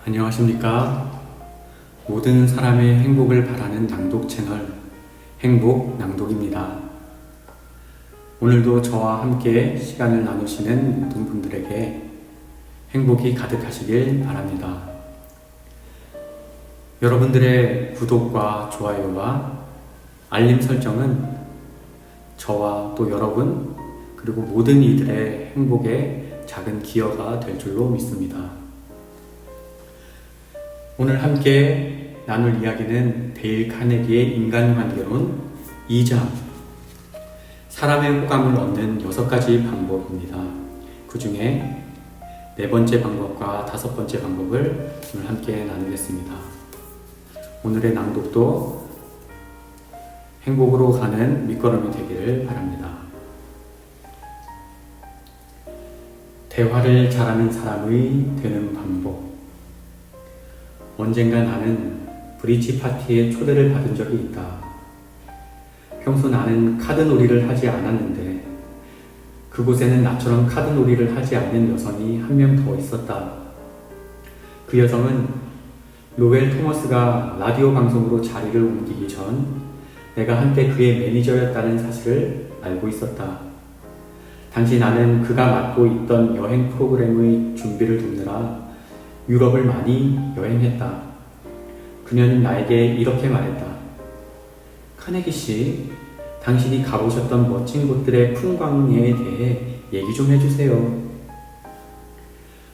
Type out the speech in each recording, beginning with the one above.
안녕하십니까. 모든 사람의 행복을 바라는 낭독 채널 행복 낭독입니다. 오늘도 저와 함께 시간을 나누시는 모든 분들에게 행복이 가득하시길 바랍니다. 여러분들의 구독과 좋아요와 알림 설정은 저와 또 여러분 그리고 모든 이들의 행복에 작은 기여가 될 줄로 믿습니다. 오늘 함께 나눌 이야기는 데일 카네기의 인간관계론 2장 사람의 호감을 얻는 6가지 방법입니다. 그 중에 4번째 방법과 5번째 방법을 오늘 함께 나누겠습니다. 오늘의 낭독도 행복으로 가는 밑거름이 되기를 바랍니다. 대화를 잘하는 사람의 되는 방법. 언젠가 나는 브릿지 파티에 초대를 받은 적이 있다. 평소 나는 카드 놀이를 하지 않았는데 그곳에는 나처럼 카드 놀이를 하지 않는 여성이 한 명 더 있었다. 그 여성은 로웰 토머스가 라디오 방송으로 자리를 옮기기 전 내가 한때 그의 매니저였다는 사실을 알고 있었다. 당시 나는 그가 맡고 있던 여행 프로그램의 준비를 돕느라 유럽을 많이 여행했다. 그녀는 나에게 이렇게 말했다. 카네기 씨, 당신이 가보셨던 멋진 곳들의 풍광에 대해 얘기 좀 해주세요.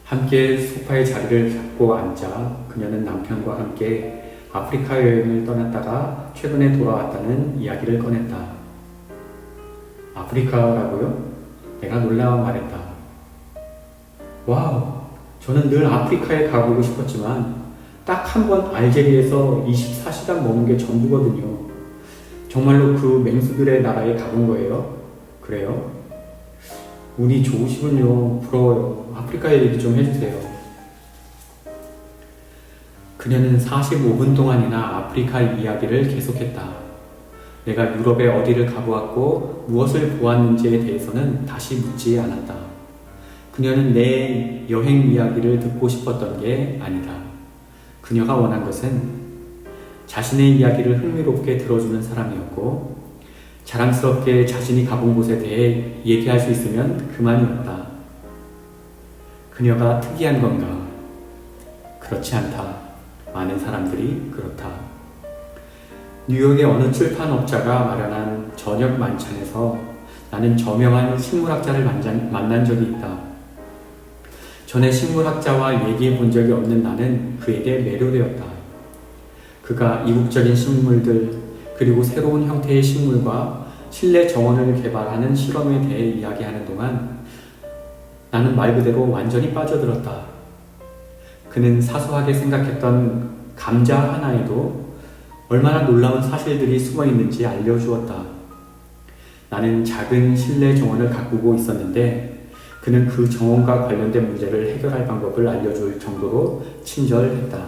함께 소파에 자리를 잡고 앉자 그녀는 남편과 함께 아프리카 여행을 떠났다가 최근에 돌아왔다는 이야기를 꺼냈다. 아프리카라고요? 내가 놀라워 말했다. 와우! 저는 늘 아프리카에 가보고 싶었지만 딱 한 번 알제리에서 24시간 머문 게 전부거든요. 정말로 그 맹수들의 나라에 가본 거예요? 그래요? 운이 좋으시군요. 부러워요. 아프리카 얘기 좀 해주세요. 그녀는 45분 동안이나 아프리카 이야기를 계속했다. 내가 유럽에 어디를 가보았고 무엇을 보았는지에 대해서는 다시 묻지 않았다. 그녀는 내 여행 이야기를 듣고 싶었던 게 아니다. 그녀가 원한 것은 자신의 이야기를 흥미롭게 들어주는 사람이었고 자랑스럽게 자신이 가본 곳에 대해 얘기할 수 있으면 그만이었다. 그녀가 특이한 건가? 그렇지 않다. 많은 사람들이 그렇다. 뉴욕의 어느 출판업자가 마련한 저녁 만찬에서 나는 저명한 식물학자를 만난 적이 있다. 전에 식물학자와 얘기해 본 적이 없는 나는 그에게 매료되었다. 그가 이국적인 식물들 그리고 새로운 형태의 식물과 실내 정원을 개발하는 실험에 대해 이야기하는 동안 나는 말 그대로 완전히 빠져들었다. 그는 사소하게 생각했던 감자 하나에도 얼마나 놀라운 사실들이 숨어 있는지 알려주었다. 나는 작은 실내 정원을 가꾸고 있었는데 그는 그 정원과 관련된 문제를 해결할 방법을 알려줄 정도로 친절했다.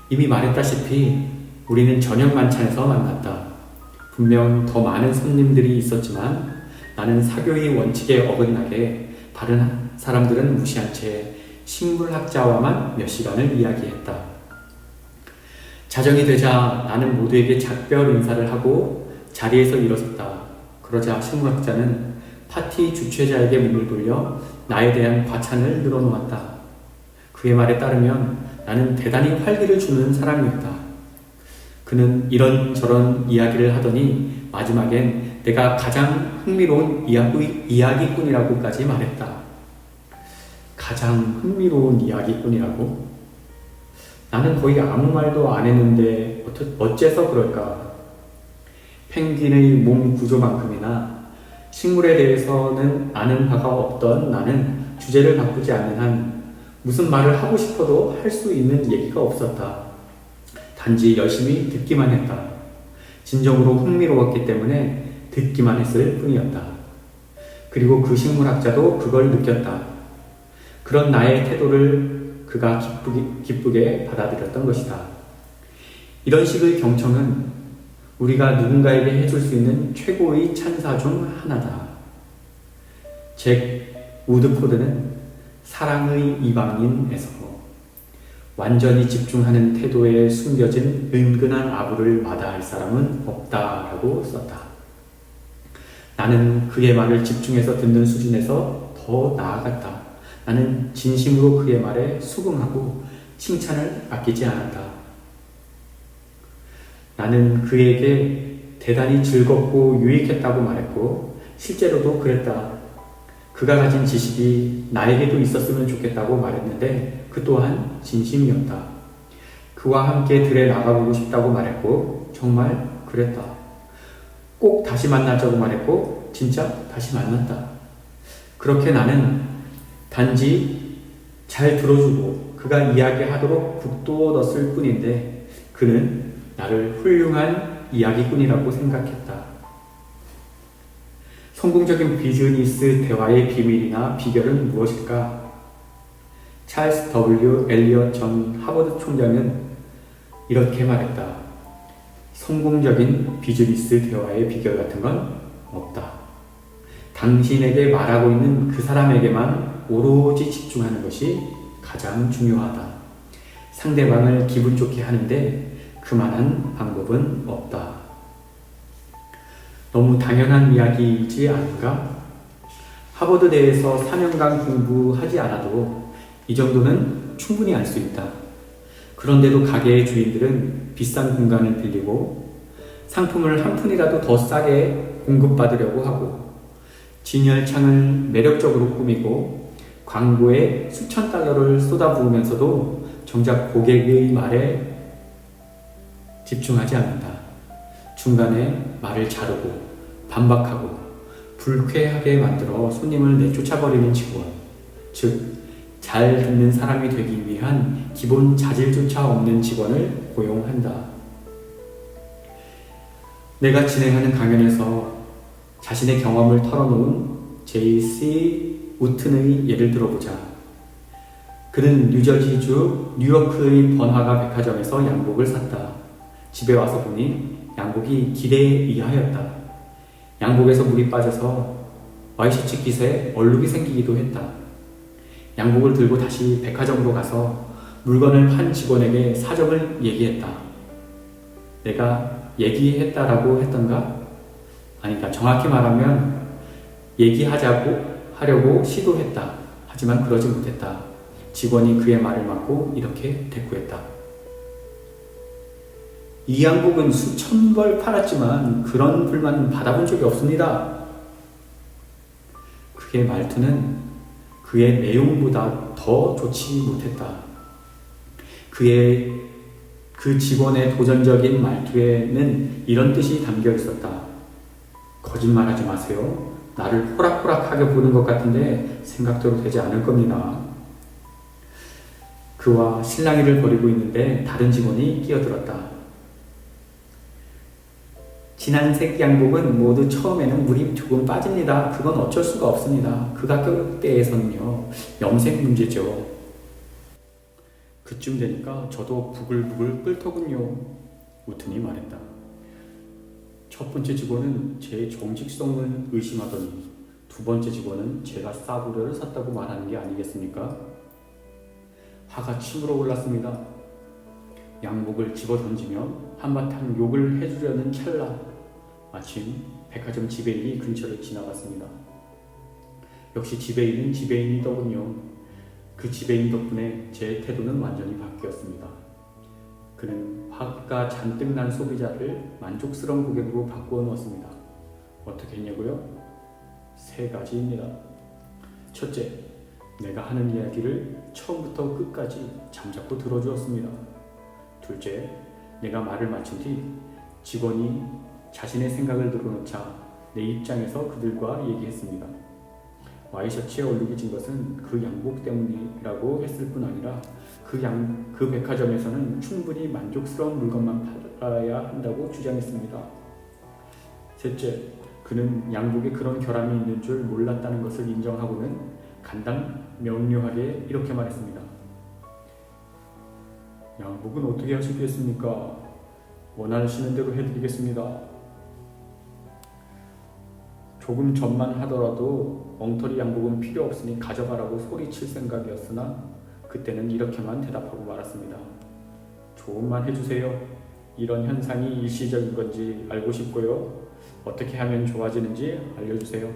이미 말했다시피 우리는 저녁 만찬에서 만났다. 분명 더 많은 손님들이 있었지만 나는 사교의 원칙에 어긋나게 다른 사람들은 무시한 채 식물학자와만 몇 시간을 이야기했다. 자정이 되자 나는 모두에게 작별 인사를 하고 자리에서 일어섰다. 그러자 식물학자는 파티 주최자에게 문을 돌려 나에 대한 과찬을 늘어놓았다. 그의 말에 따르면 나는 대단히 활기를 주는 사람이었다. 그는 이런저런 이야기를 하더니 마지막엔 내가 가장 흥미로운 이야기꾼이라고까지 말했다. 가장 흥미로운 이야기꾼이라고? 나는 거의 아무 말도 안 했는데 어째서 그럴까? 펭귄의 몸 구조만큼이나 식물에 대해서는 아는 바가 없던 나는 주제를 바꾸지 않는 한 무슨 말을 하고 싶어도 할 수 있는 얘기가 없었다. 단지 열심히 듣기만 했다. 진정으로 흥미로웠기 때문에 듣기만 했을 뿐이었다. 그리고 그 식물학자도 그걸 느꼈다. 그런 나의 태도를 그가 기쁘게 받아들였던 것이다. 이런 식의 경청은 우리가 누군가에게 해줄 수 있는 최고의 찬사 중 하나다. 잭 우드포드는 사랑의 이방인에서 완전히 집중하는 태도에 숨겨진 은근한 아부를 마다할 사람은 없다라고 썼다. 나는 그의 말을 집중해서 듣는 수준에서 더 나아갔다. 나는 진심으로 그의 말에 수긍하고 칭찬을 아끼지 않았다. 나는 그에게 대단히 즐겁고 유익했다고 말했고 실제로도 그랬다. 그가 가진 지식이 나에게도 있었으면 좋겠다고 말했는데 그 또한 진심이었다. 그와 함께 들에 나가보고 싶다고 말했고 정말 그랬다. 꼭 다시 만나자고 말했고 진짜 다시 만났다. 그렇게 나는 단지 잘 들어주고 그가 이야기하도록 북돋웠을 뿐인데 그는 나를 훌륭한 이야기꾼이라고 생각했다. 성공적인 비즈니스 대화의 비밀이나 비결은 무엇일까? 찰스 W. 엘리엇 전 하버드 총장은 이렇게 말했다. 성공적인 비즈니스 대화의 비결 같은 건 없다. 당신에게 말하고 있는 그 사람에게만 오로지 집중하는 것이 가장 중요하다. 상대방을 기분 좋게 하는데 그만한 방법은 없다. 너무 당연한 이야기이지 않은가? 하버드대에서 4년간 공부하지 않아도 이 정도는 충분히 알 수 있다. 그런데도 가게의 주인들은 비싼 공간을 빌리고 상품을 한 푼이라도 더 싸게 공급받으려고 하고 진열창을 매력적으로 꾸미고 광고에 수천 달러를 쏟아부으면서도 정작 고객의 말에 집중하지 않는다. 중간에 말을 자르고 반박하고 불쾌하게 만들어 손님을 내쫓아버리는 직원, 즉 잘 듣는 사람이 되기 위한 기본 자질조차 없는 직원을 고용한다. 내가 진행하는 강연에서 자신의 경험을 털어놓은 J.C. 우튼의 예를 들어보자. 그는 뉴저지주 뉴요크의 번화가 백화점에서 양복을 샀다. 집에 와서 보니 양복이 기대에 의하였다. 양복에서 물이 빠져서 와이셔츠 깃에 얼룩이 생기기도 했다. 양복을 들고 다시 백화점으로 가서 물건을 판 직원에게 사정을 얘기했다. 내가 얘기했다라고 했던가? 아니다. 정확히 말하면 하려고 시도했다. 하지만 그러지 못했다. 직원이 그의 말을 맞고 이렇게 대꾸했다. 이 양복은 수천 벌 팔았지만 그런 불만은 받아본 적이 없습니다. 그의 말투는 그의 내용보다 더 좋지 못했다. 그 직원의 도전적인 말투에는 이런 뜻이 담겨 있었다. 거짓말하지 마세요. 나를 호락호락하게 보는 것 같은데 생각대로 되지 않을 겁니다. 그와 실랑이를 벌이고 있는데 다른 직원이 끼어들었다. 진한색 양복은 모두 처음에는 물이 조금 빠집니다. 그건 어쩔 수가 없습니다. 그 가격대에서는요, 염색 문제죠. 그쯤 되니까 저도 부글부글 끓더군요. 우튼이 말했다. 첫 번째 직원은 제 정직성을 의심하더니 두 번째 직원은 제가 싸구려를 샀다고 말하는 게 아니겠습니까? 화가 치밀어 올랐습니다. 양복을 집어 던지며 한바탕 욕을 해주려는 찰나 마침 백화점 지배인이 근처를 지나갔습니다. 역시 지배인은 지배인이더군요. 그 지배인 덕분에 제 태도는 완전히 바뀌었습니다. 그는 화가 잔뜩 난 소비자를 만족스러운 고객으로 바꾸어 놓았습니다. 어떻게 했냐고요? 3가지입니다. 첫째, 내가 하는 이야기를 처음부터 끝까지 잠자코 들어주었습니다. 둘째, 내가 말을 마친 뒤 직원이 자신의 생각을 늘어놓자 내 입장에서 그들과 얘기했습니다. 와이셔츠에 얼룩이 진 것은 그 양복 때문이라고 했을 뿐 아니라 그 백화점에서는 충분히 만족스러운 물건만 팔아야 한다고 주장했습니다. 셋째, 그는 양복에 그런 결함이 있는 줄 몰랐다는 것을 인정하고는 간단 명료하게 이렇게 말했습니다. 양복은 어떻게 하시겠습니까? 원하시는 대로 해드리겠습니다. 조금 전만 하더라도 엉터리 양복은 필요 없으니 가져가라고 소리칠 생각이었으나 그때는 이렇게만 대답하고 말았습니다. 조금만 해주세요. 이런 현상이 일시적인 건지 알고 싶고요. 어떻게 하면 좋아지는지 알려주세요.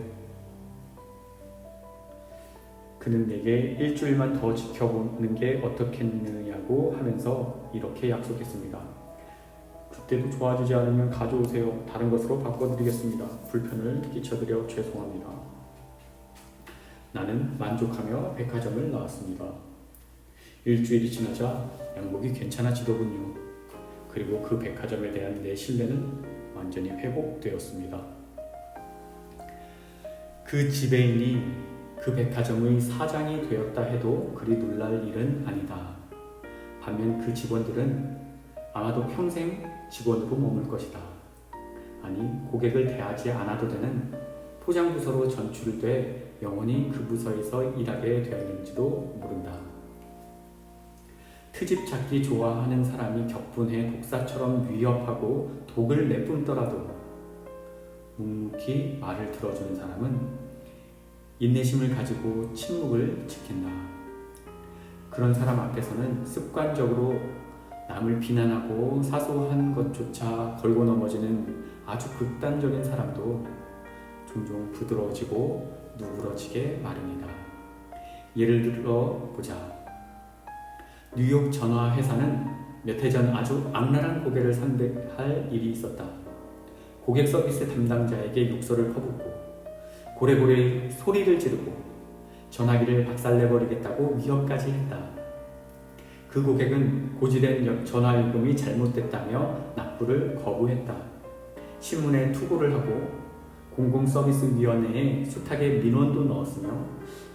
그는 내게 일주일만 더 지켜보는 게 어떻겠느냐고 하면서 이렇게 약속했습니다. 그때도 좋아지지 않으면 가져오세요. 다른 것으로 바꿔드리겠습니다. 불편을 끼쳐드려 죄송합니다. 나는 만족하며 백화점을 나왔습니다. 일주일이 지나자 양복이 괜찮아지더군요. 그리고 그 백화점에 대한 내 신뢰는 완전히 회복되었습니다. 그 지배인이 그 백화점의 사장이 되었다 해도 그리 놀랄 일은 아니다. 반면 그 직원들은 아마도 평생 직원으로 머물 것이다. 아니, 고객을 대하지 않아도 되는 포장부서로 전출돼 영원히 그 부서에서 일하게 되었는지도 모른다. 트집 잡기 좋아하는 사람이 격분해 독사처럼 위협하고 독을 내뿜더라도 묵묵히 말을 들어주는 사람은 인내심을 가지고 침묵을 지킨다. 그런 사람 앞에서는 습관적으로 남을 비난하고 사소한 것조차 걸고 넘어지는 아주 극단적인 사람도 종종 부드러워지고 누그러지게 마련이다. 예를 들어 보자. 뉴욕 전화 회사는 몇 해 전 아주 악랄한 고객을 상대할 일이 있었다. 고객 서비스 담당자에게 욕설을 퍼붓고 고래고래 소리를 지르고 전화기를 박살내버리겠다고 위협까지 했다. 그 고객은 고지된 전화요금이 잘못됐다며 납부를 거부했다. 신문에 투고를 하고 공공서비스위원회에 숱하게 민원도 넣었으며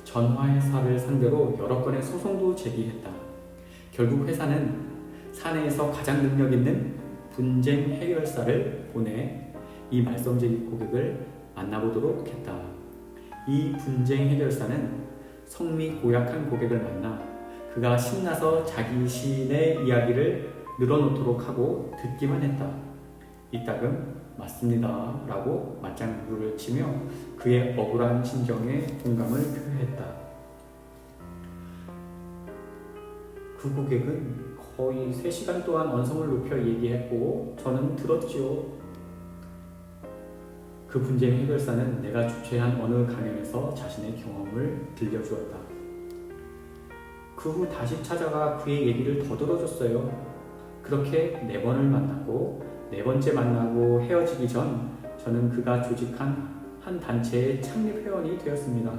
전화회사를 상대로 여러 건의 소송도 제기했다. 결국 회사는 사내에서 가장 능력 있는 분쟁 해결사를 보내 이 말썽쟁이 고객을 만나보도록 했다. 이 분쟁 해결사는 성미 고약한 고객을 만나 그가 신나서 자기 시인의 이야기를 늘어놓도록 하고 듣기만 했다. 이따금 맞습니다 라고 맞장구를 치며 그의 억울한 심정에 공감을 표했다. 그 고객은 거의 3시간 동안 언성을 높여 얘기했고 저는 들었지요. 그 분쟁 해결사는 내가 주최한 어느 강연에서 자신의 경험을 들려주었다. 그 후 다시 찾아가 그의 얘기를 더 들어줬어요. 그렇게 4번을 만났고 4번째 만나고 헤어지기 전 저는 그가 조직한 한 단체의 창립 회원이 되었습니다.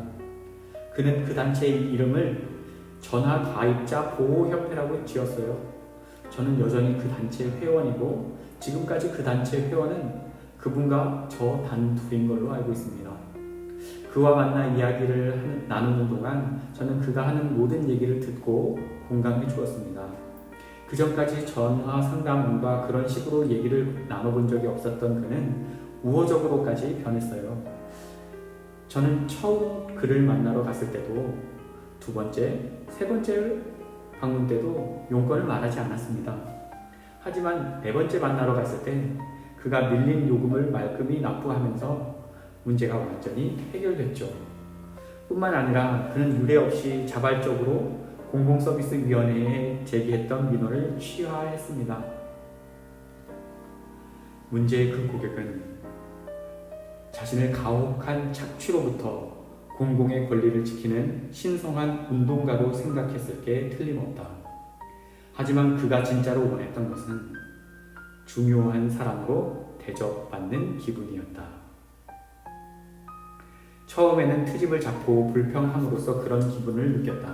그는 그 단체의 이름을 전화가입자 보호협회라고 지었어요. 저는 여전히 그 단체의 회원이고 지금까지 그 단체 회원은 그분과 저 단둘인 걸로 알고 있습니다. 그와 만나 이야기를 나누는 동안 저는 그가 하는 모든 얘기를 듣고 공감해 주었습니다. 그 전까지 전화 상담원과 그런 식으로 얘기를 나눠본 적이 없었던 그는 우호적으로까지 변했어요. 저는 처음 그를 만나러 갔을 때도 2번째, 3번째 방문 때도 용건을 말하지 않았습니다. 하지만 4번째 만나러 갔을 때 그가 밀린 요금을 말끔히 납부하면서 문제가 완전히 해결됐죠. 뿐만 아니라 그는 유례 없이 자발적으로 공공서비스위원회에 제기했던 민원을 취하했습니다. 문제의 그 고객은 자신을 가혹한 착취로부터 공공의 권리를 지키는 신성한 운동가로 생각했을 게 틀림없다. 하지만 그가 진짜로 원했던 것은 중요한 사람으로 대접받는 기분이었다. 처음에는 트집을 잡고 불평함으로써 그런 기분을 느꼈다.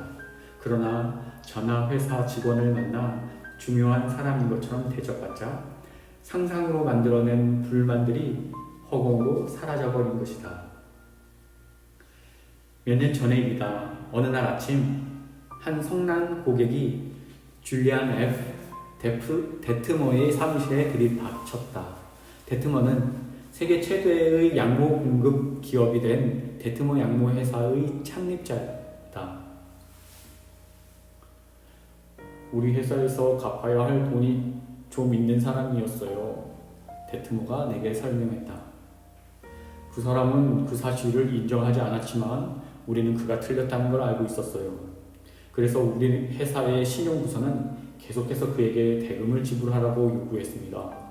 그러나 전화회사 직원을 만나 중요한 사람인 것처럼 대접받자 상상으로 만들어낸 불만들이 허공으로 사라져버린 것이다. 몇 년 전의 일이다. 어느 날 아침 한 성난 고객이 줄리안 F. 데트머의 사무실에 들이닥쳤다. 데트머는 세계 최대의 양모 공급 기업이 된 데트머 양모 회사의 창립자다. 우리 회사에서 갚아야 할 돈이 좀 있는 사람이었어요. 데트머가 내게 설명했다. 그 사람은 그 사실을 인정하지 않았지만 우리는 그가 틀렸다는 걸 알고 있었어요. 그래서 우리 회사의 신용부서는 계속해서 그에게 대금을 지불하라고 요구했습니다.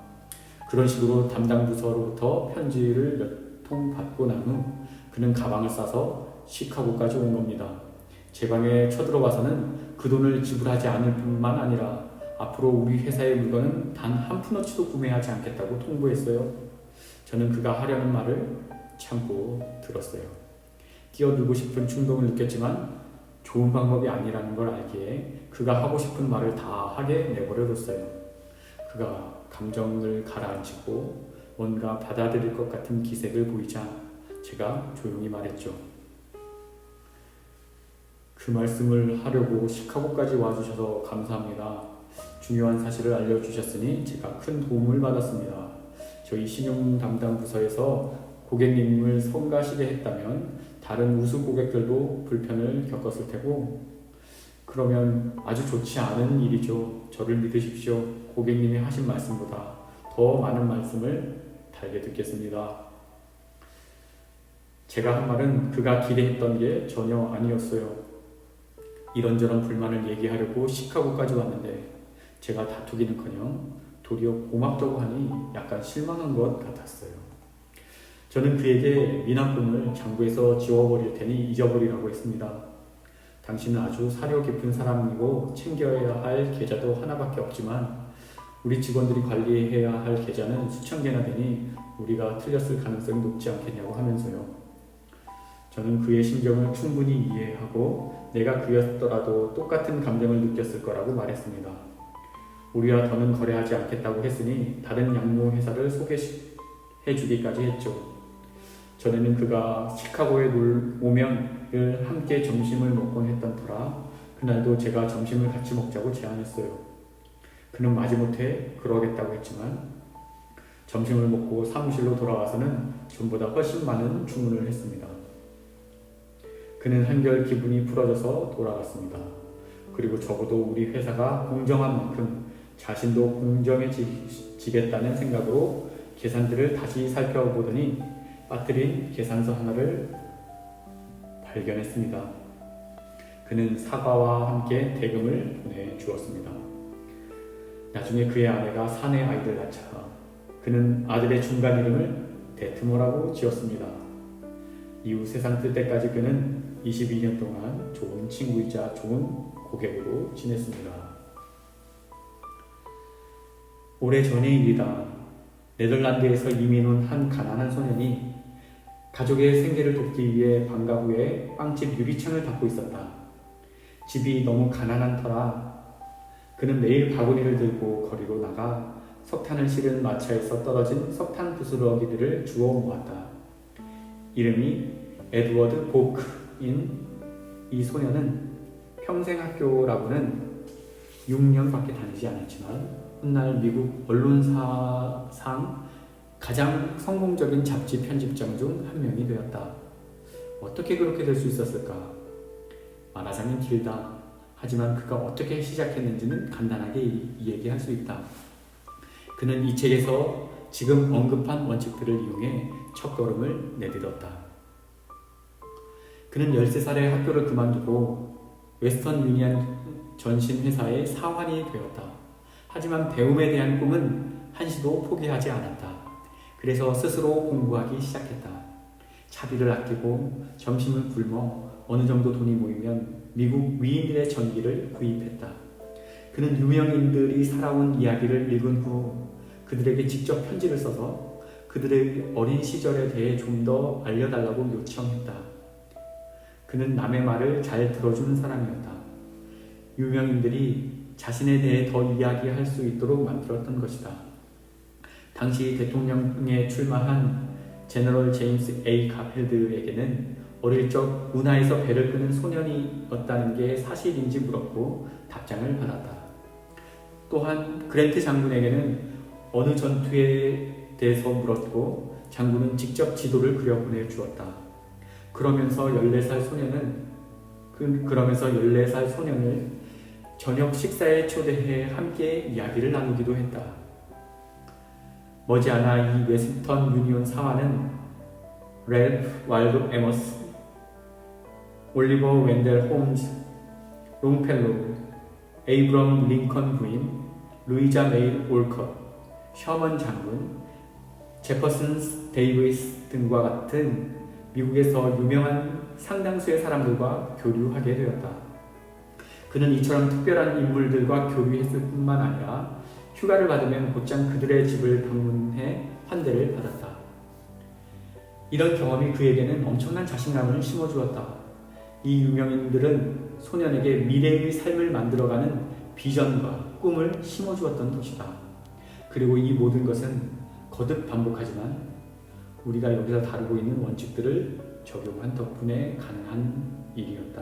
그런 식으로 담당 부서로부터 편지를 몇 통 받고 난 후 그는 가방을 싸서 시카고까지 온 겁니다. 제 방에 쳐들어와서는 그 돈을 지불하지 않을 뿐만 아니라 앞으로 우리 회사의 물건은 단 한 푼어치도 구매하지 않겠다고 통보했어요. 저는 그가 하려는 말을 참고 들었어요. 끼어들고 싶은 충동을 느꼈지만 좋은 방법이 아니라는 걸 알기에 그가 하고 싶은 말을 다 하게 내버려뒀어요. 그가 감정을 가라앉히고 뭔가 받아들일 것 같은 기색을 보이자 제가 조용히 말했죠. 그 말씀을 하려고 시카고까지 와주셔서 감사합니다. 중요한 사실을 알려주셨으니 제가 큰 도움을 받았습니다. 저희 신용 담당 부서에서 고객님을 성가시게 했다면 다른 우수 고객들도 불편을 겪었을 테고, 그러면 아주 좋지 않은 일이죠. 저를 믿으십시오. 고객님이 하신 말씀보다 더 많은 말씀을 달게 듣겠습니다. 제가 한 말은 그가 기대했던 게 전혀 아니었어요. 이런저런 불만을 얘기하려고 시카고까지 왔는데 제가 다투기는커녕 도리어 고맙다고 하니 약간 실망한 것 같았어요. 저는 그에게 미납금을 장부에서 지워버릴 테니 잊어버리라고 했습니다. 당신은 아주 사려 깊은 사람이고 챙겨야 할 계좌도 하나밖에 없지만 우리 직원들이 관리해야 할 계좌는 수천 개나 되니 우리가 틀렸을 가능성이 높지 않겠냐고 하면서요. 저는 그의 심정을 충분히 이해하고 내가 그였더라도 똑같은 감정을 느꼈을 거라고 말했습니다. 우리와 더는 거래하지 않겠다고 했으니 다른 양모 회사를 소개해주기까지 했죠. 전에는 그가 시카고에 오면 늘 함께 점심을 먹곤 했던 터라 그날도 제가 점심을 같이 먹자고 제안했어요. 그는 마지못해 그러겠다고 했지만 점심을 먹고 사무실로 돌아와서는 전보다 훨씬 많은 주문을 했습니다. 그는 한결 기분이 풀어져서 돌아갔습니다. 그리고 적어도 우리 회사가 공정한 만큼 자신도 공정해지겠다는 생각으로 계산들을 다시 살펴보더니 빠뜨린 계산서 하나를 발견했습니다. 그는 사과와 함께 대금을 보내주었습니다. 나중에 그의 아내가 사내 아이를 낳자 그는 아들의 중간 이름을 데트모라고 지었습니다. 이후 세상 뜰 때까지 그는 22년 동안 좋은 친구이자 좋은 고객으로 지냈습니다. 오래전의 일이다. 네덜란드에서 이민 온 한 가난한 소년이 가족의 생계를 돕기 위해 방과 후에 빵집 유리창을 닦고 있었다. 집이 너무 가난한 터라 그는 매일 바구니를 들고 거리로 나가 석탄을 실은 마차에서 떨어진 석탄 부스러기들을 주워 모았다. 이름이 에드워드 보크인 이 소년은 평생 학교라고는 6년밖에 다니지 않았지만 훗날 미국 언론사상 가장 성공적인 잡지 편집장 중 한 명이 되었다. 어떻게 그렇게 될 수 있었을까? 말하자면 길다. 하지만 그가 어떻게 시작했는지는 간단하게 얘기할 수 있다. 그는 이 책에서 지금 언급한 원칙들을 이용해 첫걸음을 내딛었다. 그는 13살에 학교를 그만두고 웨스턴 유니언 전신회사의 사환이 되었다. 하지만 배움에 대한 꿈은 한시도 포기하지 않았다. 그래서 스스로 공부하기 시작했다. 차비를 아끼고 점심을 굶어 어느 정도 돈이 모이면 미국 위인들의 전기를 구입했다. 그는 유명인들이 살아온 이야기를 읽은 후 그들에게 직접 편지를 써서 그들의 어린 시절에 대해 좀 더 알려달라고 요청했다. 그는 남의 말을 잘 들어주는 사람이었다. 유명인들이 자신에 대해 더 이야기할 수 있도록 만들었던 것이다. 당시 대통령에 출마한 제너럴 제임스 A. 가필드에게는 어릴 적 운하에서 배를 끄는 소년이었다는 게 사실인지 물었고 답장을 받았다. 또한 그랜트 장군에게는 어느 전투에 대해서 물었고 장군은 직접 지도를 그려 보내주었다. 그러면서 14살 소년을 저녁 식사에 초대해 함께 이야기를 나누기도 했다. 머지않아 이 웨스턴 유니온 사화는 랠프 왈도 에머스, 올리버 웬델 홈즈, 롱펠로우, 에이브럼 링컨 부인, 루이자 메이 올컷, 셔먼 장군, 제퍼슨 데이비스 등과 같은 미국에서 유명한 상당수의 사람들과 교류하게 되었다. 그는 이처럼 특별한 인물들과 교류했을 뿐만 아니라 휴가를 받으면 곧장 그들의 집을 방문해 환대를 받았다. 이런 경험이 그에게는 엄청난 자신감을 심어주었다. 이 유명인들은 소년에게 미래의 삶을 만들어가는 비전과 꿈을 심어주었던 것이다. 그리고 이 모든 것은 거듭 반복하지만 우리가 여기서 다루고 있는 원칙들을 적용한 덕분에 가능한 일이었다.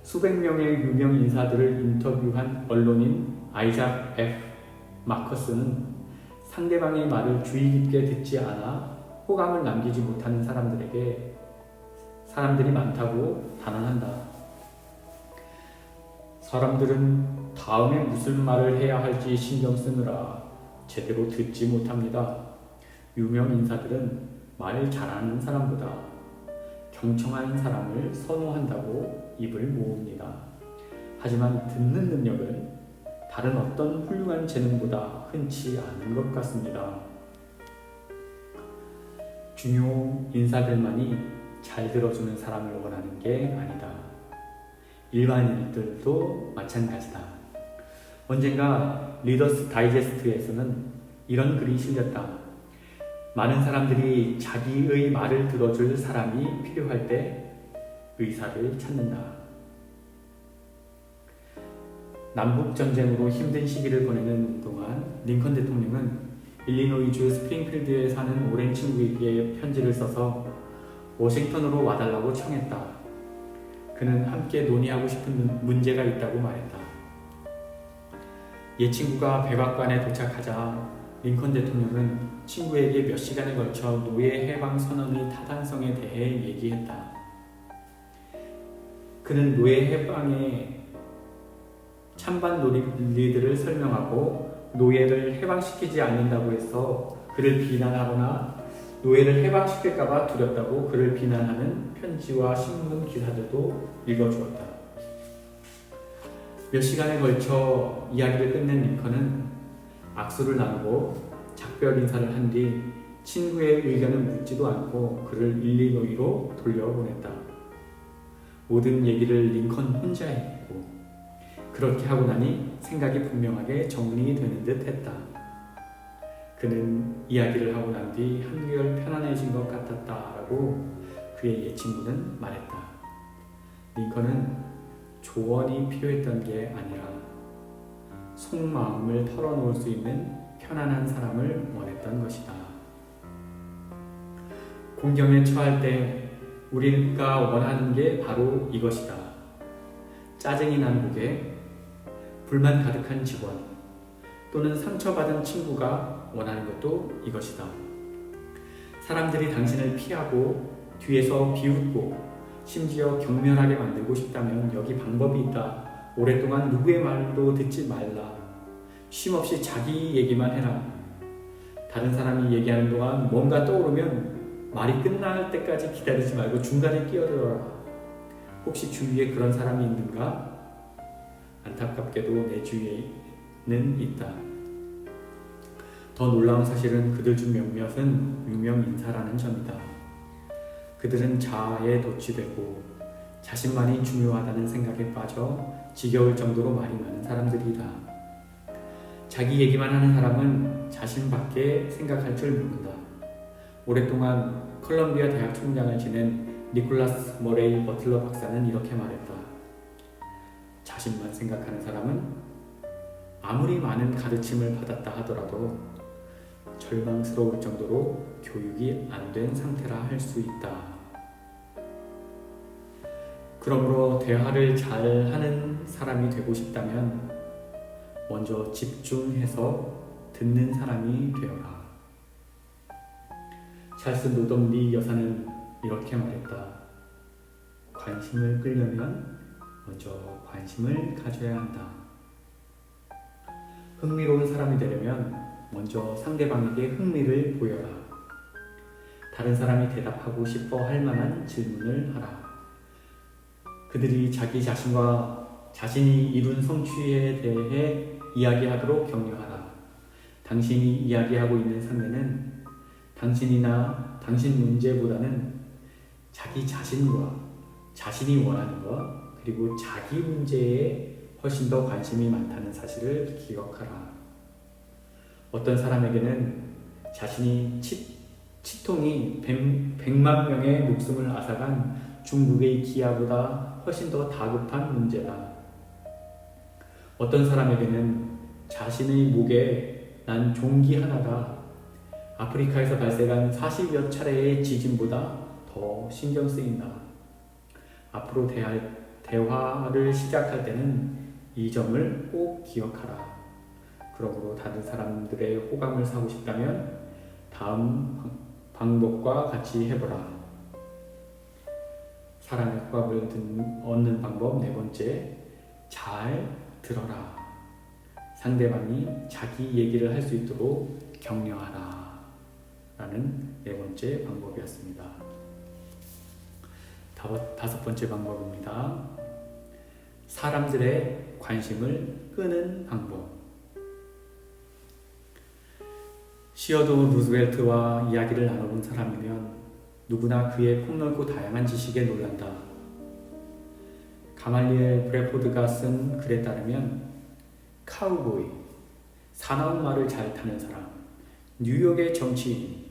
수백 명의 유명 인사들을 인터뷰한 언론인 아이작 F. 마커스는 상대방의 말을 주의 깊게 듣지 않아 호감을 남기지 못하는 사람들이 많다고 단언한다. 사람들은 다음에 무슨 말을 해야 할지 신경 쓰느라 제대로 듣지 못합니다. 유명 인사들은 말 잘하는 사람보다 경청하는 사람을 선호한다고 입을 모읍니다. 하지만 듣는 능력은 다른 어떤 훌륭한 재능보다 흔치 않은 것 같습니다. 중요 인사들만이 잘 들어주는 사람을 원하는 게 아니다. 일반인들도 마찬가지다. 언젠가 리더스 다이제스트에서는 이런 글이 실렸다. 많은 사람들이 자기의 말을 들어줄 사람이 필요할 때 의사를 찾는다. 남북전쟁으로 힘든 시기를 보내는 동안 링컨 대통령은 일리노이주 스프링필드에 사는 오랜 친구에게 편지를 써서 워싱턴으로 와달라고 청했다. 그는 함께 논의하고 싶은 문제가 있다고 말했다. 옛 친구가 백악관에 도착하자 링컨 대통령은 친구에게 몇 시간에 걸쳐 노예 해방 선언의 타당성에 대해 얘기했다. 그는 노예 해방의 찬반 논리들을 설명하고 노예를 해방시키지 않는다고 해서 그를 비난하거나 노예를 해방시킬까봐 두렵다고 그를 비난하는 편지와 신문 기사들도 읽어주었다. 몇 시간에 걸쳐 이야기를 끝낸 링컨은 악수를 나누고 작별 인사를 한 뒤 친구의 의견을 묻지도 않고 그를 일리노이로 돌려보냈다. 모든 얘기를 링컨 혼자 했고 그렇게 하고 나니 생각이 분명하게 정리되는 듯 했다. 그는 이야기를 하고 난 뒤 한결 편안해진 것 같았다라고 그의 옛 친구는 말했다. 링컨은 조언이 필요했던 게 아니라 속마음을 털어놓을 수 있는 편안한 사람을 원했던 것이다. 공경에 처할 때 우리가 원하는 게 바로 이것이다. 짜증이 난 고객, 불만 가득한 직원, 또는 상처받은 친구가 원하는 것도 이것이다. 사람들이 당신을 피하고 뒤에서 비웃고 심지어 경멸하게 만들고 싶다면 여기 방법이 있다. 오랫동안 누구의 말도 듣지 말라. 쉼없이 자기 얘기만 해라. 다른 사람이 얘기하는 동안 뭔가 떠오르면 말이 끝날 때까지 기다리지 말고 중간에 끼어들어라. 혹시 주위에 그런 사람이 있는가? 안타깝게도 내 주위에는 있다. 더 놀라운 사실은 그들 중 몇몇은 유명 인사라는 점이다. 그들은 자아에 도취되고 자신만이 중요하다는 생각에 빠져 지겨울 정도로 말이 많은 사람들이다. 자기 얘기만 하는 사람은 자신밖에 생각할 줄 모른다. 오랫동안 컬럼비아 대학 총장을 지낸 니콜라스 머레이 버틀러 박사는 이렇게 말했다. 자신만 생각하는 사람은 아무리 많은 가르침을 받았다 하더라도 절망스러울 정도로 교육이 안 된 상태라 할 수 있다. 그러므로 대화를 잘하는 사람이 되고 싶다면 먼저 집중해서 듣는 사람이 되어라. 찰스 노덤 리 여사는 이렇게 말했다. 관심을 끌려면 먼저 관심을 가져야 한다. 흥미로운 사람이 되려면 먼저 상대방에게 흥미를 보여라. 다른 사람이 대답하고 싶어 할 만한 질문을 하라. 그들이 자기 자신과 자신이 이룬 성취에 대해 이야기하도록 격려하라. 당신이 이야기하고 있는 상대는 당신이나 당신 문제보다는 자기 자신과 자신이 원하는 것, 그리고 자기 문제에 훨씬 더 관심이 많다는 사실을 기억하라. 어떤 사람에게는 자신이 치통이 100만 명의 목숨을 앗아간 중국의 기아보다 훨씬 더 다급한 문제다. 어떤 사람에게는 자신의 목에 난 종기 하나가 아프리카에서 발생한 40여 차례의 지진보다 더 신경 쓰인다. 앞으로 대화를 시작할 때는 이 점을 꼭 기억하라. 그러므로 다른 사람들의 호감을 사고 싶다면 다음 방법과 같이 해보라. 사람의 호감을 얻는 방법 네 번째, 잘 들어라. 상대방이 자기 얘기를 할 수 있도록 격려하라. 라는 네 번째 방법이었습니다. 다섯 번째 방법입니다. 사람들의 관심을 끄는 방법. 시어도 루즈벨트와 이야기를 나눠본 사람이면 누구나 그의 폭넓고 다양한 지식에 놀란다. 가말리엘 브래포드가 쓴 글에 따르면 카우보이, 사나운 말을 잘 타는 사람, 뉴욕의 정치인,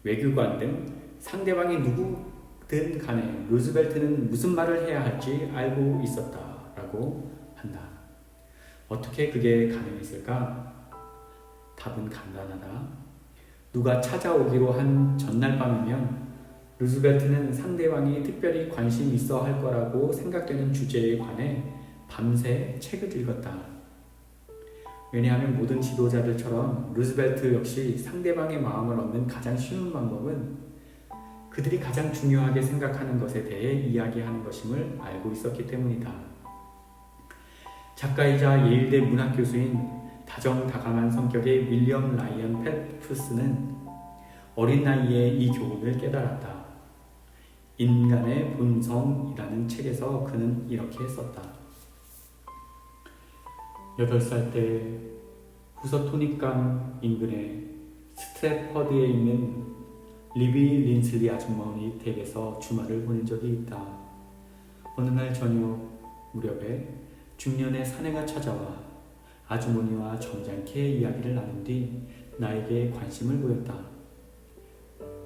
외교관 등 상대방이 누구든 간에 루즈벨트는 무슨 말을 해야 할지 알고 있었다라고 한다. 어떻게 그게 가능했을까? 답은 간단하다. 누가 찾아오기로 한 전날 밤이면 루즈벨트는 상대방이 특별히 관심 있어 할 거라고 생각되는 주제에 관해 밤새 책을 읽었다. 왜냐하면 모든 지도자들처럼 루즈벨트 역시 상대방의 마음을 얻는 가장 쉬운 방법은 그들이 가장 중요하게 생각하는 것에 대해 이야기하는 것임을 알고 있었기 때문이다. 작가이자 예일대 문학 교수인 다정다감한 성격의 윌리엄 라이언 펠프스는 어린 나이에 이 교훈을 깨달았다. 인간의 본성이라는 책에서 그는 이렇게 썼다. 8살 때 후서토닉강 인근의 스트래퍼드에 있는 리비 린슬리 아주머니 댁에서 주말을 보낸 적이 있다. 어느 날 저녁 무렵에 중년의 사내가 찾아와 아주머니와 점잖게 이야기를 나눈 뒤 나에게 관심을 보였다.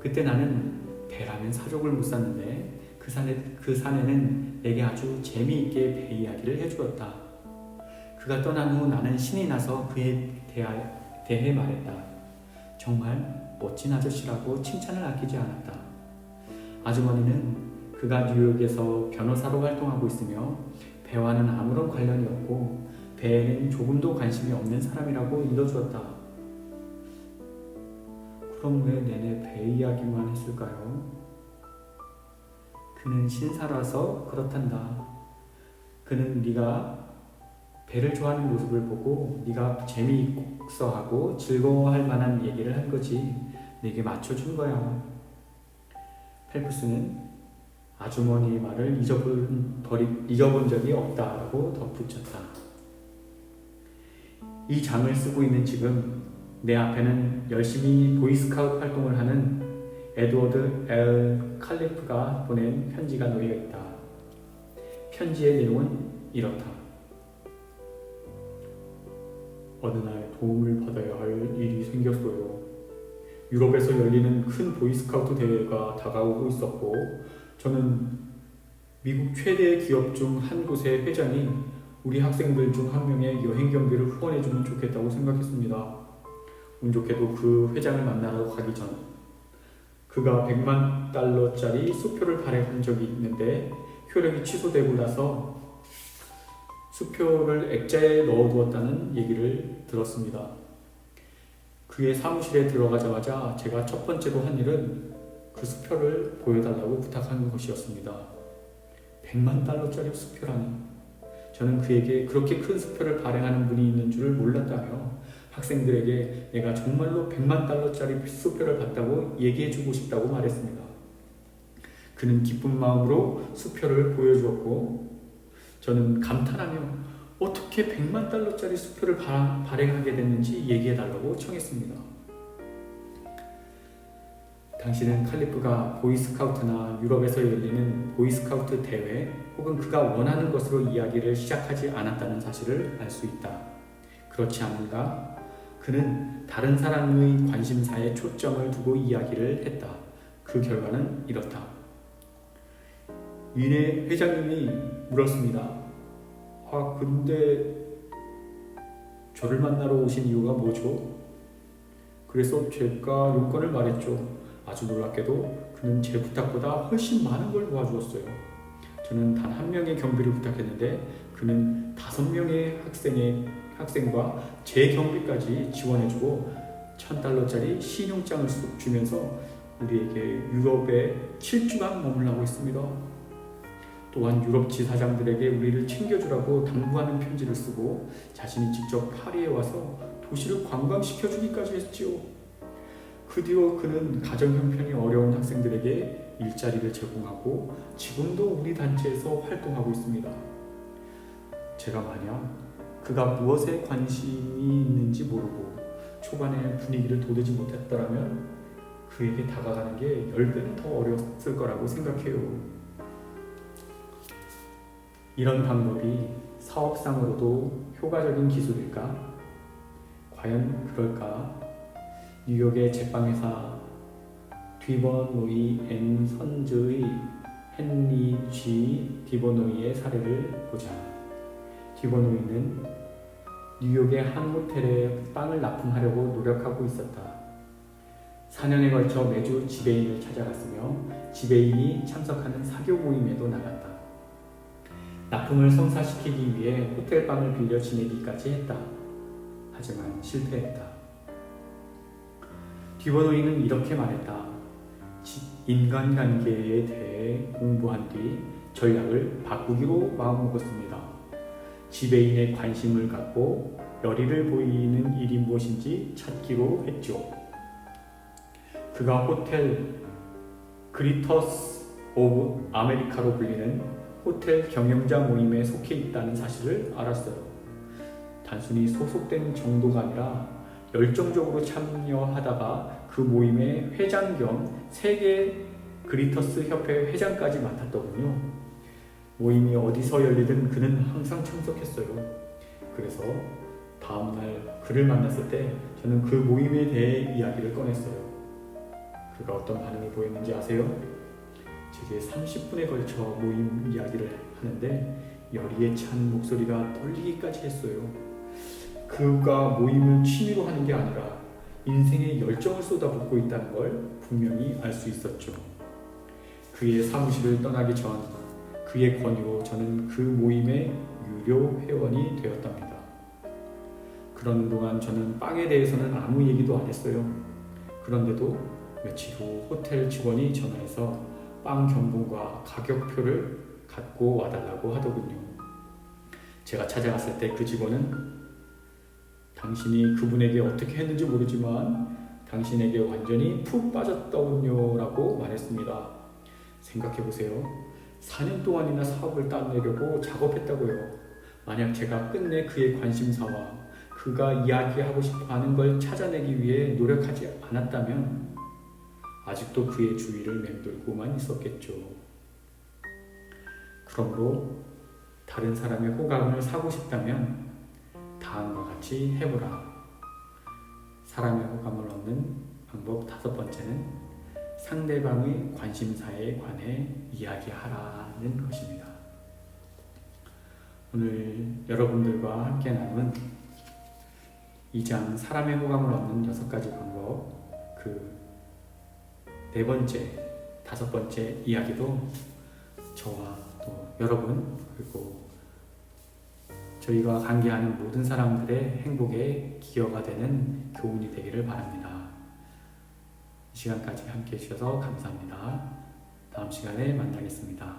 그때 나는 배라면 사족을 못 샀는데 그 사내는 내게 아주 재미있게 배 이야기를 해주었다. 그가 떠난 후 나는 신이 나서 그에 대해 말했다. 정말 멋진 아저씨라고 칭찬을 아끼지 않았다. 아주머니는 그가 뉴욕에서 변호사로 활동하고 있으며 배와는 아무런 관련이 없고 배에는 조금도 관심이 없는 사람이라고 읽어주었다. 그럼 왜 내내 배 이야기만 했을까요? 그는 신사라서 그렇단다. 그는 네가 배를 좋아하는 모습을 보고 네가 재미있어 하고 즐거워할 만한 얘기를 한 거지 내게 맞춰준 거야. 펠프스는 아주머니의 말을 잊어본 적이 없다라고 덧붙였다. 이 장을 쓰고 있는 지금 내 앞에는 열심히 보이스카우트 활동을 하는 에드워드 L. 칼리프가 보낸 편지가 놓여 있다. 편지의 내용은 이렇다. 어느 날 도움을 받아야 할 일이 생겼어요. 유럽에서 열리는 큰 보이스카우트 대회가 다가오고 있었고 저는 미국 최대 기업 중 한 곳의 회장이 우리 학생들 중 한 명의 여행 경비를 후원해주면 좋겠다고 생각했습니다. 운 좋게도 그 회장을 만나러 가기 전 그가 $100만 수표를 발행한 적이 있는데 효력이 취소되고 나서 수표를 액자에 넣어두었다는 얘기를 들었습니다. 그의 사무실에 들어가자마자 제가 첫 번째로 한 일은 그 수표를 보여달라고 부탁한 것이었습니다. $100만 수표라니. 저는 그에게 그렇게 큰 수표를 발행하는 분이 있는 줄을 몰랐다며 학생들에게 내가 정말로 $100만 수표를 받다고 얘기해주고 싶다고 말했습니다. 그는 기쁜 마음으로 수표를 보여주었고 저는 감탄하며 어떻게 100만 달러짜리 수표를 발행하게 됐는지 얘기해달라고 청했습니다. 당신은 칼리프가 보이스카우트나 유럽에서 열리는 보이스카우트 대회 혹은 그가 원하는 것으로 이야기를 시작하지 않았다는 사실을 알 수 있다. 그렇지 않은가? 그는 다른 사람의 관심사에 초점을 두고 이야기를 했다. 그 결과는 이렇다. 위네 회장님이 물었습니다. 근데 저를 만나러 오신 이유가 뭐죠? 그래서 제가 용건을 말했죠. 아주 놀랍게도 그는 제 부탁보다 훨씬 많은 걸 도와주었어요. 저는 단 한 명의 경비를 부탁했는데 그는 5명의 학생과 제 경비까지 지원해주고 $1,000짜리 신용장을 주면서 우리에게 유럽에 7주간 머물라고 했습니다. 또한 유럽 지사장들에게 우리를 챙겨주라고 당부하는 편지를 쓰고 자신이 직접 파리에 와서 도시를 관광시켜주기까지 했지요. 그 뒤로 그는 가정 형편이 어려운 학생들에게 일자리를 제공하고 지금도 우리 단체에서 활동하고 있습니다. 제가 만약 그가 무엇에 관심이 있는지 모르고 초반에 분위기를 도대지 못했더라면 그에게 다가가는 게 10배는 더 어려웠을 거라고 생각해요. 이런 방법이 사업상으로도 효과적인 기술일까? 과연 그럴까? 뉴욕의 제빵회사 디버노이 앤 선즈의 헨리 G. 디버노이의 사례를 보자. 디버노이는 뉴욕의 한 호텔에 빵을 납품하려고 노력하고 있었다. 4년에 걸쳐 매주 지배인을 찾아갔으며 지배인이 참석하는 사교 모임에도 나갔다. 납품을 성사시키기 위해 호텔방을 빌려 지내기까지 했다. 하지만 실패했다. 디버노이는 이렇게 말했다. 인간관계에 대해 공부한 뒤 전략을 바꾸기로 마음먹었습니다. 지배인의 관심을 갖고 열의를 보이는 일이 무엇인지 찾기로 했죠. 그가 호텔 그리터스 오브 아메리카로 불리는 호텔 경영자 모임에 속해 있다는 사실을 알았어요. 단순히 소속된 정도가 아니라 열정적으로 참여하다가 그 모임의 회장 겸 세계 그리터스 협회 회장까지 맡았더군요. 모임이 어디서 열리든 그는 항상 참석했어요. 그래서 다음날 그를 만났을 때 저는 그 모임에 대해 이야기를 꺼냈어요. 그가 어떤 반응을 보였는지 아세요? 제게 30분에 걸쳐 모임 이야기를 하는데 열의에 찬 목소리가 떨리기까지 했어요. 그가 모임을 취미로 하는 게 아니라 인생에 열정을 쏟아붓고 있다는 걸 분명히 알 수 있었죠. 그의 사무실을 떠나기 전 그의 권유로 저는 그 모임의 유료 회원이 되었답니다. 그런 동안 저는 빵에 대해서는 아무 얘기도 안 했어요. 그런데도 며칠 후 호텔 직원이 전화해서 빵 견본과 가격표를 갖고 와달라고 하더군요. 제가 찾아갔을 때 그 직원은 당신이 그분에게 어떻게 했는지 모르지만 당신에게 완전히 푹 빠졌더군요 라고 말했습니다. 생각해보세요. 4년 동안이나 사업을 따내려고 작업했다고요. 만약 제가 끝내 그의 관심사와 그가 이야기하고 싶어하는 걸 찾아내기 위해 노력하지 않았다면 아직도 그의 주위를 맴돌고만 있었겠죠. 그러므로 다른 사람의 호감을 사고 싶다면 다음과 같이 해보라. 사람의 호감을 얻는 방법 5번째는 상대방의 관심사에 관해 이야기하라는 것입니다. 오늘 여러분들과 함께 나눈 2장 사람의 호감을 얻는 6가지 방법, 그 4번째, 5번째 이야기도 저와 또 여러분 그리고 저희가 관계하는 모든 사람들의 행복에 기여가 되는 교훈이 되기를 바랍니다. 이 시간까지 함께 해주셔서 감사합니다. 다음 시간에 만나겠습니다.